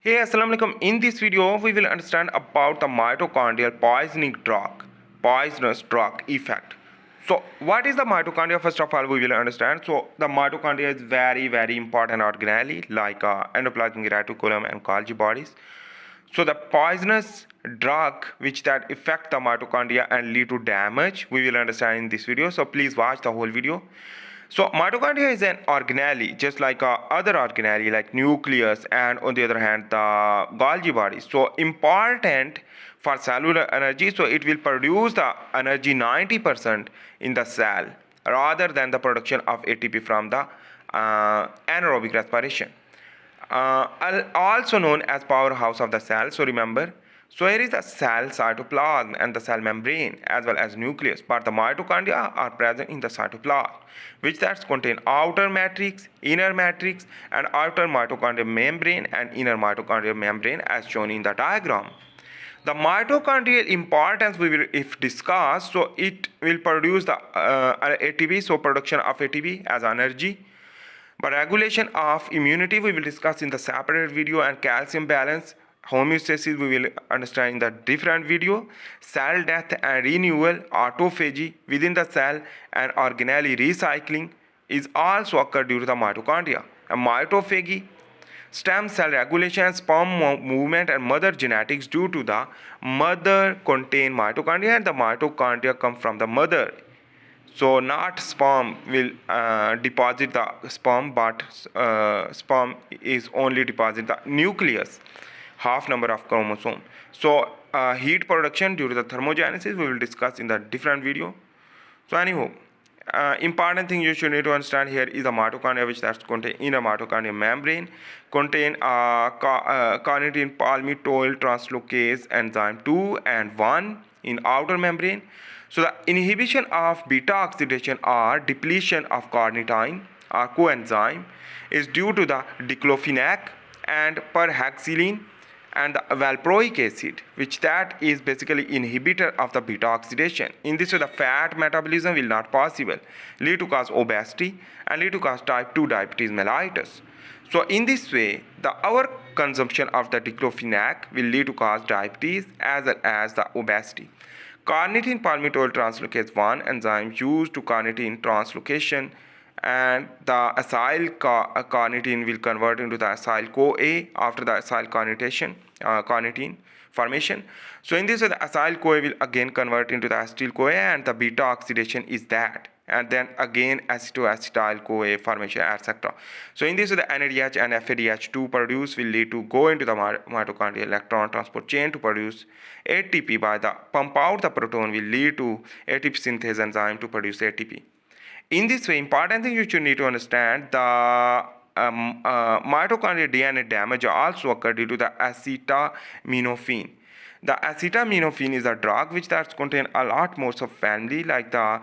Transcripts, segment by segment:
Hey, assalamu alaikum. In this video, we will understand about the mitochondrial poisonous drug effect. So, what is the mitochondria? First of all, we will understand. So, the mitochondria is very important organelle like endoplasmic reticulum and Golgi bodies. So, the poisonous drug which that affect the mitochondria and lead to damage, we will understand in this video. So, please watch the whole video. So mitochondria is an organelle, just like other organelle like nucleus and on the other hand the Golgi body. So important for cellular energy. So it will produce the energy 90% in the cell rather than the production of ATP from the anaerobic respiration. Also known as powerhouse of the cell. So remember, so here is the cell cytoplasm and the cell membrane as well as nucleus. But the mitochondria are present in the cytoplasm, which that contain outer matrix, inner matrix, and outer mitochondrial membrane and inner mitochondrial membrane as shown in the diagram. The mitochondrial importance we will if discuss. So it will produce the ATP, so production of ATP as energy. But regulation of immunity we will discuss in the separate video, and calcium balance homeostasis we will understand in the different video. Cell death and renewal, autophagy within the cell, and organelle recycling is also occur due to the mitochondria. And mitophagy, stem cell regulation, sperm movement, and mother genetics due to the mother contain mitochondria, and the mitochondria come from the mother. So not sperm will deposit the sperm, but sperm is only deposit the nucleus, half number of chromosome. So heat production due to the thermogenesis we will discuss in the different video. So anyhow, important thing you should need to understand here is the mitochondria, which that's contain in a mitochondrial membrane, contain carnitine palmitoyl translocase enzyme 2 and 1 in outer membrane. So the inhibition of beta-oxidation or depletion of carnitine or coenzyme is due to the diclofenac and perhexiline and the valproic acid, which that is basically inhibitor of the beta oxidation. In this way, the fat metabolism will not possible, lead to cause obesity and lead to cause type 2 diabetes mellitus. So in this way, our consumption of the diclofenac will lead to cause diabetes as well as the obesity. Carnitine palmitoyl translocase 1 enzyme used to carnitine translocation, and the acyl carnitine will convert into the acyl CoA after the acyl carnitine formation. So in this way, the acyl CoA will again convert into the acetyl CoA, and the beta oxidation is that, and then again acetoacetyl CoA formation, etc. So in this way, the NADH and FADH2 produce will lead to go into the mitochondrial electron transport chain to produce ATP. By the pump out the proton will lead to ATP synthase enzyme to produce ATP. In this way, important thing you should need to understand, the mitochondrial DNA damage also occur due to the acetaminophen. The acetaminophen is a drug which that contain a lot more of family like the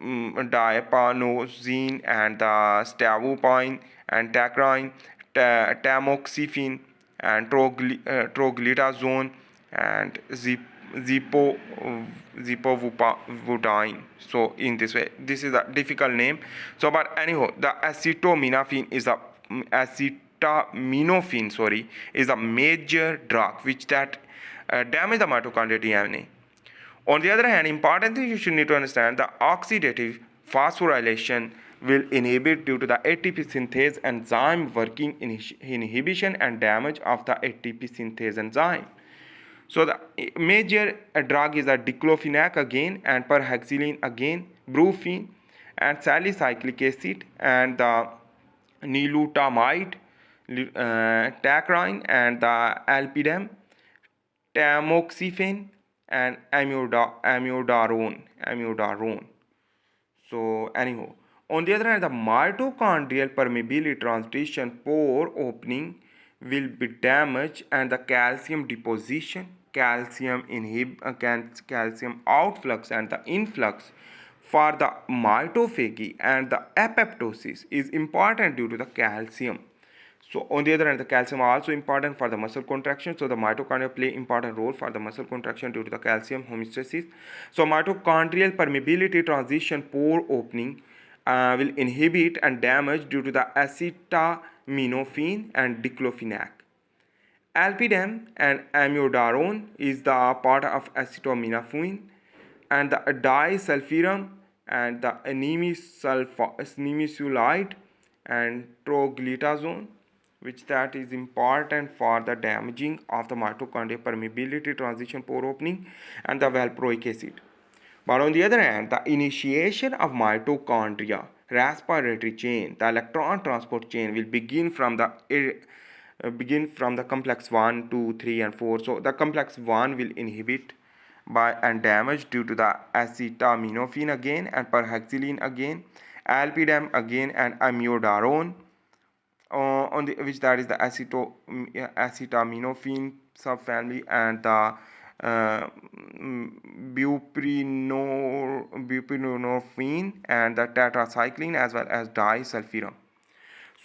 diapanosine and the stavupine and tacrine, tamoxifen and troglitazone and zipovudine. So in this way, this is a difficult name. So but anyhow, the acetaminophen is a major drug which that damage the mitochondrial DNA. On the other hand, important thing you should need to understand, the oxidative phosphorylation will inhibit due to the ATP synthase enzyme working inhibition and damage of the ATP synthase enzyme. So the major drug is a diclofenac again, and perhexiline again, brufen and salicylic acid, and the nilutamide, tacrine and the alpidem, tamoxifen and amiodarone. So anyhow, on the other hand, the mitochondrial permeability transition pore opening will be damaged, and the calcium deposition, calcium outflux and the influx for the mitophagy and the apoptosis is important due to the calcium. So on the other hand, the calcium are also important for the muscle contraction. So the mitochondria play important role for the muscle contraction due to the calcium homeostasis. So mitochondrial permeability transition pore opening will inhibit and damage due to the acetaminophen and diclofenac. Alpidem and amiodarone is the part of acetaminophen, and the disulfiram and the animesulfide and troglitazone, which that is important for the damaging of the mitochondria permeability, transition, pore opening, and the valproic acid. But on the other hand, the initiation of mitochondria respiratory chain, the electron transport chain, will begin from the complex 1, 2, 3, and 4. So the complex 1 will inhibit by and damage due to the acetaminophen again and perhexiline again, alpidem again, and amiodarone on the which that is the acetaminophen subfamily, and the buprenorphine and the tetracycline, as well as disulfiram.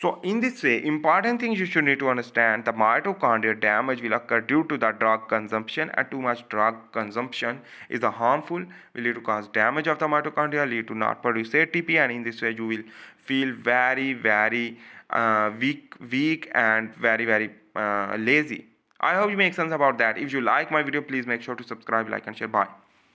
So in this way, important things you should need to understand: the mitochondrial damage will occur due to the drug consumption, and too much drug consumption is the harmful, will lead to cause damage of the mitochondria, lead to not produce ATP, and in this way you will feel very weak and very lazy. I hope you make sense about that. If you like my video, please make sure to subscribe, like, and share. Bye.